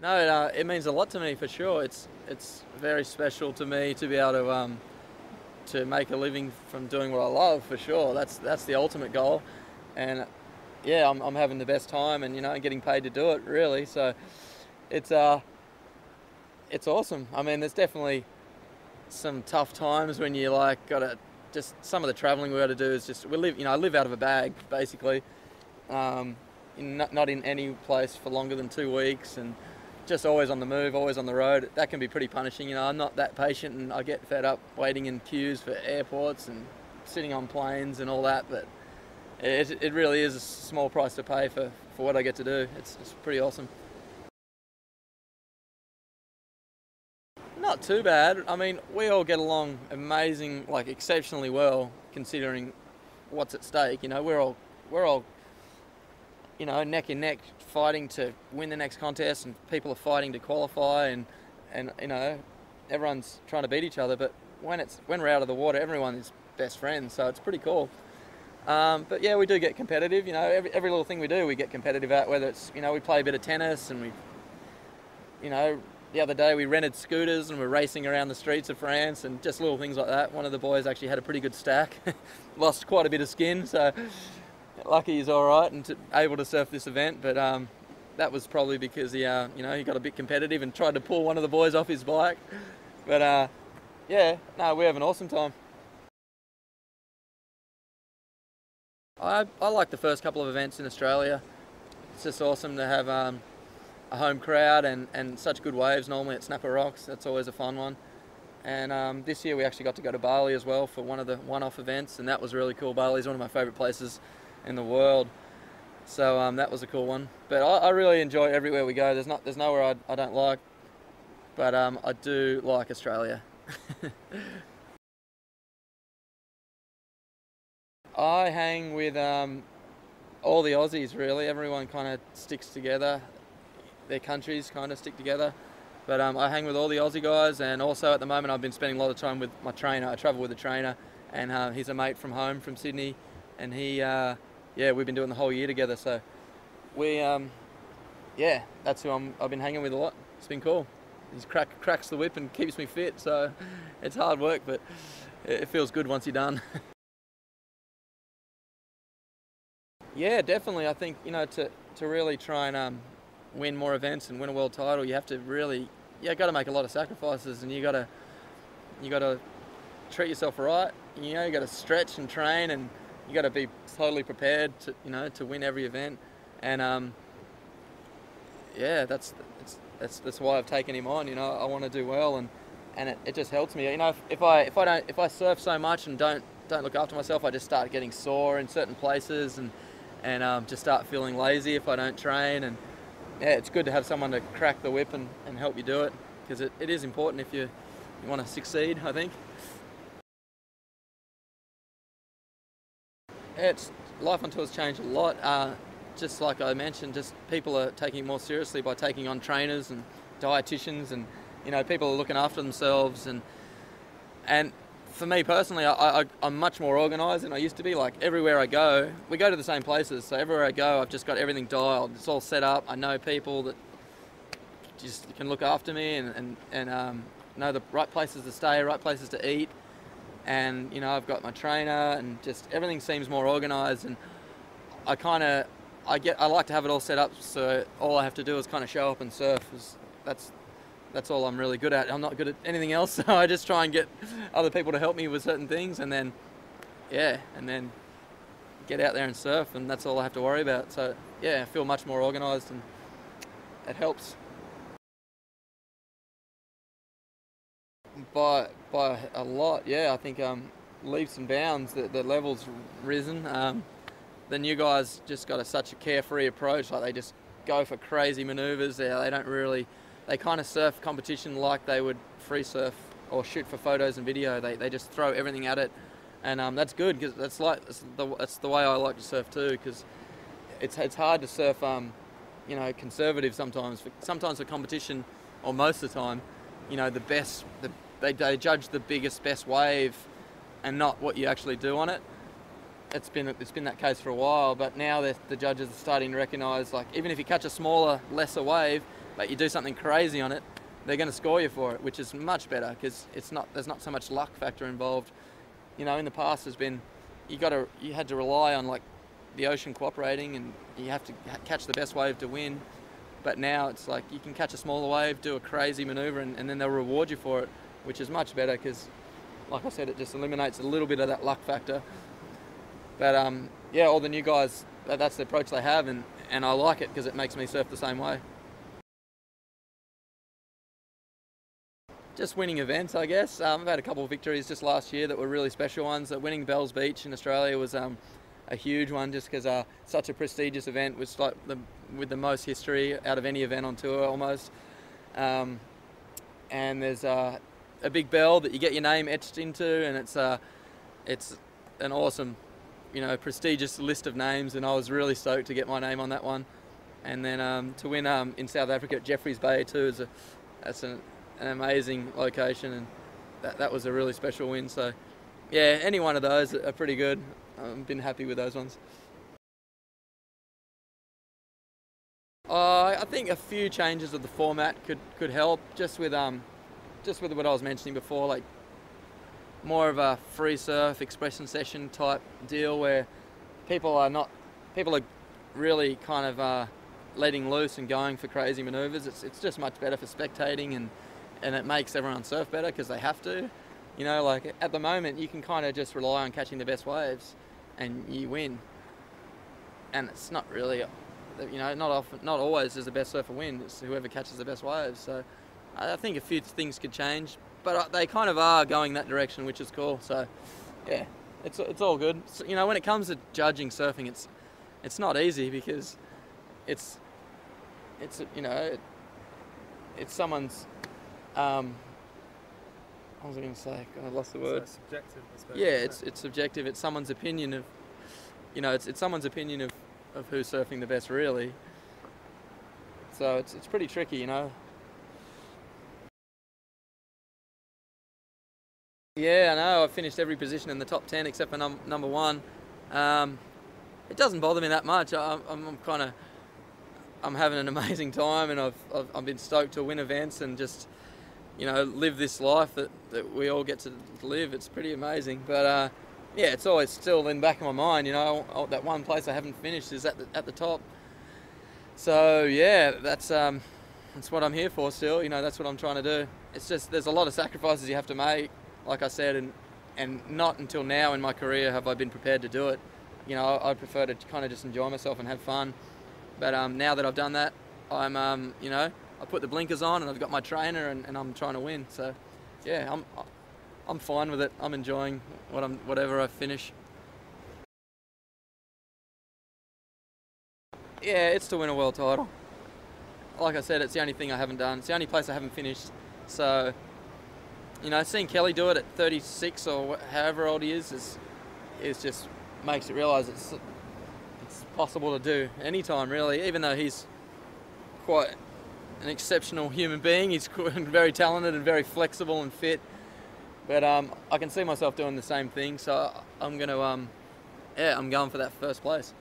No, it means a lot to me for sure. It's very special to me to be able to make a living from doing what I love for sure. That's the ultimate goal, and yeah, I'm having the best time, and getting paid to do it really. So it's it's awesome. I mean, there's definitely some tough times when you like gotta just some of the traveling we got to do is just I live out of a bag basically, not in any place for longer than 2 weeks, and just always on the move, always on the road. That can be pretty punishing. I'm not that patient, and I get fed up waiting in queues for airports and sitting on planes and all that. But it really is a small price to pay for what I get to do. It's pretty awesome. Not too bad. I mean, we all get along exceptionally well, considering what's at stake. We're all neck and neck fighting to win the next contest, and people are fighting to qualify, and everyone's trying to beat each other. But when we're out of the water, everyone is best friends, so it's pretty cool. But yeah, we do get competitive. Every little thing we do, we get competitive at. Whether it's we play a bit of tennis, and the other day we rented scooters and we're racing around the streets of France, and just little things like that. One of the boys actually had a pretty good stack, lost quite a bit of skin, so lucky he's all right and able to surf this event. But that was probably because he got a bit competitive and tried to pull one of the boys off his bike. But yeah, no, we have an awesome time. I like the first couple of events in Australia. It's just awesome to have a home crowd and such good waves normally at Snapper Rocks. That's always a fun one. And this year we actually got to go to Bali as well for one of the one-off events, and that was really cool. Bali's one of my favourite places in the world, so that was a cool one. But I really enjoy everywhere we go. There's nowhere I don't like, but I do like Australia. I hang with all the Aussies really. Everyone kind of sticks together. Their countries kind of stick together. But I hang with all the Aussie guys, and also at the moment I've been spending a lot of time with my trainer. I travel with a trainer, and he's a mate from home, from Sydney, and yeah, we've been doing the whole year together. So we, yeah, that's who I've been hanging with a lot. It's been cool. He cracks the whip and keeps me fit, so it's hard work, but it feels good once you're done. Yeah, definitely. I think to really try and win more events and win a world title, you have to really, got to make a lot of sacrifices, and you got to treat yourself right. You got to stretch and train, and you got to be totally prepared to win every event. And yeah, that's why I've taken him on. I want to do well, and it just helps me. If I surf so much and don't look after myself, I just start getting sore in certain places, and just start feeling lazy if I don't train. And yeah, it's good to have someone to crack the whip and help you do it, because it is important if you want to succeed, I think. Life on tour's changed a lot. Just like I mentioned, just people are taking it more seriously by taking on trainers and dietitians, and people are looking after themselves. And for me personally, I'm much more organised than I used to be. Like everywhere I go, we go to the same places, so everywhere I go I've just got everything dialed. It's all set up. I know people that just can look after me and know the right places to stay, right places to eat. And I've got my trainer, and just everything seems more organised. And I like to have it all set up, so all I have to do is kind of show up and surf. That's all I'm really good at. I'm not good at anything else, so I just try and get other people to help me with certain things, and then get out there and surf, and that's all I have to worry about. So yeah, I feel much more organised, and it helps. By a lot, yeah. I think leaps and bounds. The level's risen. The new guys just got such a carefree approach. Like they just go for crazy manoeuvres. They kind of surf competition like they would free surf or shoot for photos and video. They just throw everything at it, and that's good, because that's the way I like to surf too. Because it's hard to surf, conservative sometimes. Sometimes for competition, or most of the time, they judge the best wave, and not what you actually do on it. it's been that case for a while, but now the judges are starting to recognise, like, even if you catch a smaller, lesser wave, but you do something crazy on it, they're going to score you for it, which is much better because there's not so much luck factor involved. You know, in the past there's been you had to rely on like the ocean cooperating, and you have to catch the best wave to win. But now it's like you can catch a smaller wave, do a crazy manoeuvre, and then they'll reward you for it, which is much better because, like I said, it just eliminates a little bit of that luck factor. But yeah, all the new guys, that's the approach they have, and I like it because it makes me surf the same way. Just winning events, I guess. I've had a couple of victories just last year that were really special ones. Winning Bells Beach in Australia was a huge one, just because such a prestigious event with the most history out of any event on tour almost. And there's a big bell that you get your name etched into, and it's an awesome, prestigious list of names, and I was really stoked to get my name on that one. And then to win in South Africa at Jeffreys Bay too that's an amazing location, and that was a really special win. So yeah, any one of those are pretty good. I've been happy with those ones. I think a few changes of the format could help, just with what I was mentioning before, like more of a free surf expression session type deal where people are really kind of letting loose and going for crazy manoeuvres. It's just much better for spectating, and it makes everyone surf better because they have to. Like at the moment you can kind of just rely on catching the best waves and you win. And it's not really, not always does the best surfer win. It's whoever catches the best waves. So I think a few things could change, but they kind of are going that direction, which is cool. So yeah, it's all good. So, when it comes to judging surfing, it's not easy because it's someone's what was I going to say? I lost the word. So subjective, I suppose. Yeah, it's subjective. It's someone's opinion of, it's someone's opinion of who's surfing the best, really. So it's pretty tricky, Yeah, I know. I've finished every position in the top 10 except for number one. It doesn't bother me that much. I'm having an amazing time, and I've been stoked to win events and just live this life that we all get to live. It's pretty amazing. But yeah, it's always still in the back of my mind, that one place I haven't finished is at the top. So yeah, that's what I'm here for still. That's what I'm trying to do. It's just there's a lot of sacrifices you have to make, like I said, and not until now in my career have I been prepared to do it. I prefer to kind of just enjoy myself and have fun. But now that I've done that, I put the blinkers on and I've got my trainer and I'm trying to win. So yeah, I'm fine with it. I'm enjoying whatever I finish. Yeah, it's to win a world title. Like I said, it's the only thing I haven't done. It's the only place I haven't finished. So, seeing Kelly do it at 36 or however old he is just makes it realise it's possible to do anytime, really. Even though he's quite an exceptional human being, he's very talented and very flexible and fit. But I can see myself doing the same thing. So I'm going for that first place.